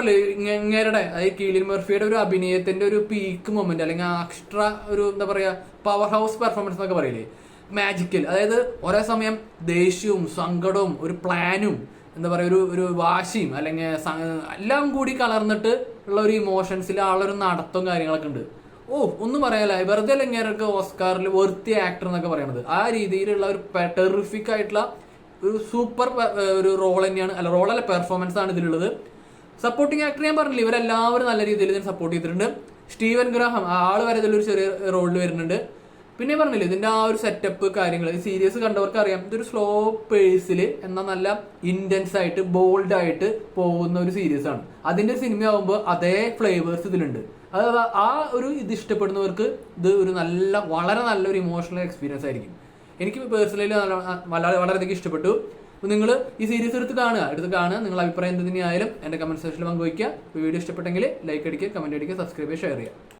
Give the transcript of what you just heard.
പറഞ്ഞില്ലേ ഇങ്ങേരുടെ അതായത് കീലിൻ മർഫിയുടെ ഒരു അഭിനയത്തിന്റെ ഒരു പീക്ക് മൊമെന്റ് അല്ലെങ്കിൽ എക്സ്ട്രാ ഒരു എന്താ പറയാ പവർ ഹൗസ് പെർഫോമൻസ് എന്നൊക്കെ പറയില്ലേ, മാജിക്കൽ. അതായത് ഒരേ സമയം ദേഷ്യവും സങ്കടവും ഒരു പ്ലാനും എന്താ പറയുക ഒരു വാശിയും അല്ലെങ്കിൽ എല്ലാം കൂടി കലർന്നിട്ട് ഉള്ള ഒരു ഇമോഷൻസിൽ ആളൊരു നടത്തവും കാര്യങ്ങളൊക്കെ ഉണ്ട്. ഒന്നും പറയാല്ല, വെറുതെ ഇങ്ങനെയൊക്കെ ഓസ്കാറിൽ വെർത്തി ആക്ടർ എന്നൊക്കെ പറയുന്നത്. ആ രീതിയിലുള്ള ഒരു ടെറിഫിക് ആയിട്ടുള്ള ഒരു സൂപ്പർ ഒരു റോൾ തന്നെയാണ്, അല്ല റോളല്ല പെർഫോമൻസ് ആണ് ഇതിലുള്ളത്. സപ്പോർട്ടിങ് ആക്ടർ ഞാൻ പറഞ്ഞില്ല, ഇവരെല്ലാവരും നല്ല രീതിയിൽ ഇതിനെ സപ്പോർട്ട് ചെയ്തിട്ടുണ്ട്. സ്റ്റീവൻ ഗ്രഹാം ആള് വരെ ഇതിലൊരു ചെറിയ റോളിൽ വരുന്നുണ്ട്. പിന്നെ പറഞ്ഞില്ലേ ഇതിന്റെ ആ ഒരു സെറ്റപ്പ് കാര്യങ്ങൾ, ഈ സീരീസ് കണ്ടവർക്ക് അറിയാം ഇതൊരു സ്ലോ പേസിൽ എന്നാൽ നല്ല ഇന്റൻസ് ആയിട്ട് ബോൾഡ് ആയിട്ട് പോകുന്ന ഒരു സീരീസ് ആണ്. അതിന്റെ സിനിമയാകുമ്പോൾ അതേ ഫ്ലേവേഴ്സ് ഇതിലുണ്ട്. അത് ആ ഒരു ഇത് ഇഷ്ടപ്പെടുന്നവർക്ക് ഇത് ഒരു വളരെ നല്ലൊരു ഇമോഷണൽ എക്സ്പീരിയൻസ് ആയിരിക്കും. എനിക്ക് പേഴ്സണലി വളരെയധികം ഇഷ്ടപ്പെട്ടു. അപ്പോൾ നിങ്ങൾ ഈ സീരീസ് എടുത്ത് കാണുക. നിങ്ങളുടെ അഭിപ്രായം എന്ത് തന്നെയായാലും എൻ്റെ കമന്റ് സെക്ഷനിൽ പങ്കുവയ്ക്കുക. വീഡിയോ ഇഷ്ടപ്പെട്ടെങ്കിൽ ലൈക്ക് അടിക്കുക, കമന്റ് അടിക്കുക, സബ്സ്ക്രൈബ് ചെയ്യുക, ഷെയർ ചെയ്യുക.